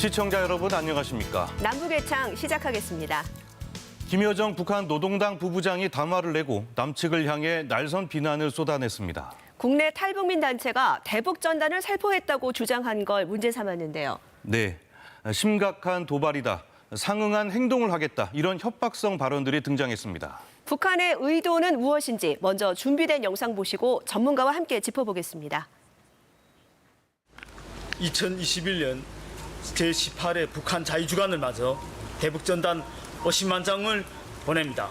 시청자 여러분 안녕하십니까? 남북의 창 시작하겠습니다. 김여정 북한 노동당 부부장이 담화를 내고 남측을 향해 날선 비난을 쏟아냈습니다. 국내 탈북민 단체가 대북 전단을 살포했다고 주장한 걸 문제 삼았는데요. 네, 심각한 도발이다. 상응한 행동을 하겠다. 이런 협박성 발언들이 등장했습니다. 북한의 의도는 무엇인지 먼저 준비된 영상 보시고 전문가와 함께 짚어보겠습니다. 2021년 제18회 북한 자유주간을 맞아 대북전단 50만 장을 보냅니다.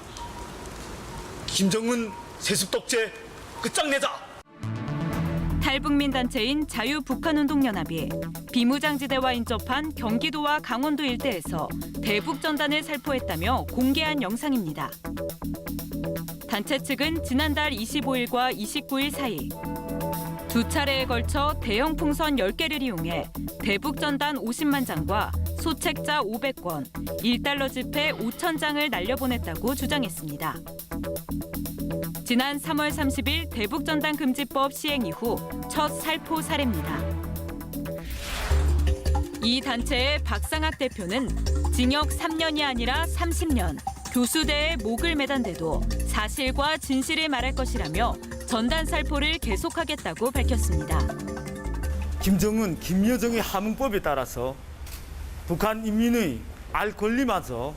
김정은 세습독재 끝장내자! 탈북민 단체인 자유북한운동연합이 비무장지대와 인접한 경기도와 강원도 일대에서 대북전단을 살포했다며 공개한 영상입니다. 단체 측은 지난달 25일과 29일 사이 두 차례에 걸쳐 대형 풍선 10개를 이용해 대북전단 50만 장과 소책자 500권, 1달러 지폐 5,000장을 날려보냈다고 주장했습니다. 지난 3월 30일 대북전단 금지법 시행 이후 첫 살포 사례입니다. 이 단체의 박상학 대표는 징역 3년이 아니라 30년, 교수대에 목을 매단데도 사실과 진실을 말할 것이라며 전단 살포를 계속하겠다고 밝혔습니다. 김정은, 김여정의 하문법에 따라서 북한 인민의 알 권리마저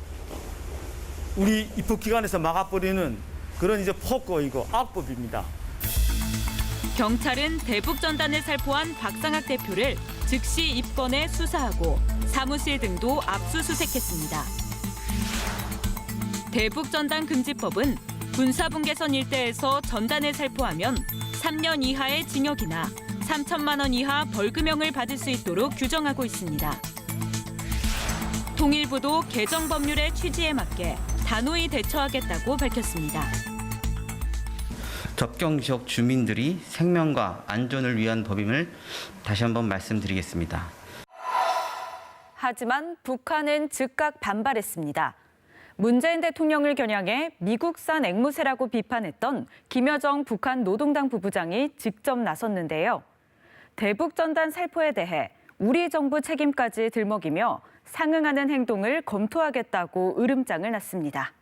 우리 입국기관에서 막아버리는 그런 폭거이고 악법입니다. 경찰은 대북전단을 살포한 박상학 대표를 즉시 입건해 수사하고 사무실 등도 압수수색했습니다. 대북전단 금지법은 군사분계선 일대에서 전단을 살포하면 3년 이하의 징역이나 3천만 원 이하 벌금형을 받을 수 있도록 규정하고 있습니다. 통일부도 개정 법률의 취지에 맞게 단호히 대처하겠다고 밝혔습니다. 접경 지역 주민들이 생명과 안전을 위한 법임을 다시 한번 말씀드리겠습니다. 하지만 북한은 즉각 반발했습니다. 문재인 대통령을 겨냥해 미국산 앵무새라고 비판했던 김여정 북한 노동당 부부장이 직접 나섰는데요. 대북전단 살포에 대해 우리 정부 책임까지 들먹이며 상응하는 행동을 검토하겠다고 으름장을 놨습니다.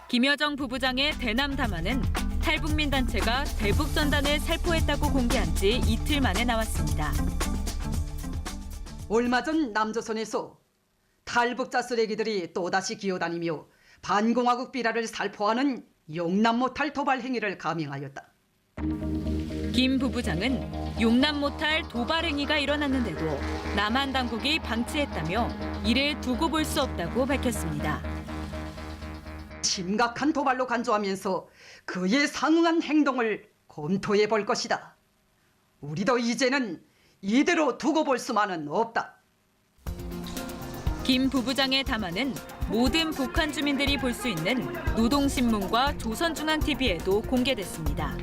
김여정 부부장의 대남 담화는 탈북민 단체가 대북전단을 살포했다고 공개한 지 이틀 만에 나왔습니다. 얼마 전 남조선에서 탈북자 쓰레기들이 또다시 기어다니며 반공화국 비라를 살포하는 용납 못할 도발 행위를 감행하였다. 김 부부장은 용납 못할 도발 행위가 일어났는데도 남한 당국이 방치했다며 이를 두고 볼 수 없다고 밝혔습니다. 심각한 도발로 간주하면서 그에 상응한 행동을 검토해 볼 것이다. 우리도 이제는 이대로 두고 볼 수만은 없다. 김 부부장의 담화는 모든 북한 주민들이 볼 수 있는 노동신문과 조선중앙TV에도 공개됐습니다.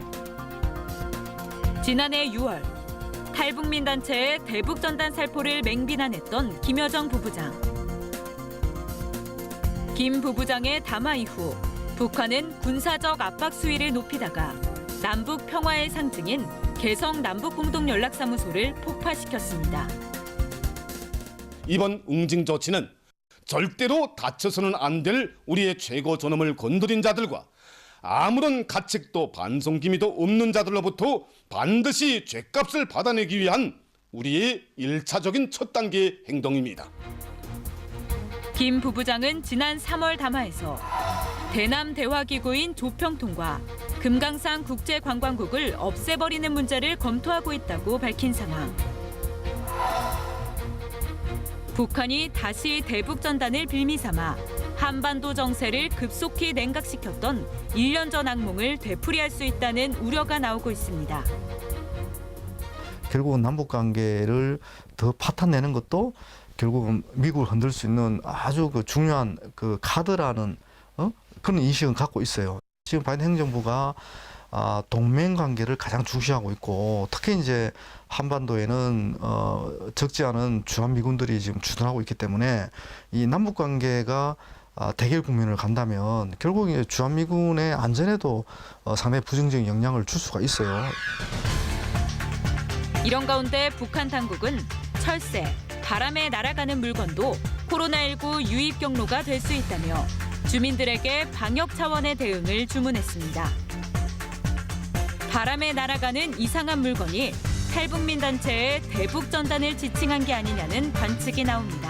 지난해 6월 탈북민 단체의 대북전단 살포를 맹비난했던 김여정 부부장. 김 부부장의 담화 이후 북한은 군사적 압박 수위를 높이다가 남북 평화의 상징인 개성 남북공동연락사무소를 폭파시켰습니다. 이번 응징 조치는 절대로 다쳐서는 안 될 우리의 최고 존엄을 건드린 자들과 아무런 가책도 반성기미도 없는 자들로부터 반드시 죗값을 받아내기 위한 우리의 1차적인 첫 단계 행동입니다. 김 부부장은 지난 3월 담화에서 대남 대화기구인 조평통과 금강산 국제관광국을 없애버리는 문제를 검토하고 있다고 밝힌 상황. 북한이 다시 대북전단을 빌미 삼아 한반도 정세를 급속히 냉각시켰던 1년 전 악몽을 되풀이할 수 있다는 우려가 나오고 있습니다. 결국은 남북관계를 더 파탄내는 것도 결국은 미국을 흔들 수 있는 아주 중요한 카드라는 그런 인식은 갖고 있어요. 지금 바이든 행정부가 동맹 관계를 가장 중시하고 있고 특히 이제 한반도에는 적지 않은 주한미군들이 지금 주둔하고 있기 때문에 이 남북 관계가 대결 국면을 간다면 결국 이제 주한미군의 안전에도 상당히 부정적인 영향을 줄 수가 있어요. 이런 가운데 북한 당국은 철새, 바람에 날아가는 물건도 코로나19 유입 경로가 될 수 있다며 주민들에게 방역 차원의 대응을 주문했습니다. 바람에 날아가는 이상한 물건이 탈북민 단체의 대북 전단을 지칭한 게 아니냐는 관측이 나옵니다.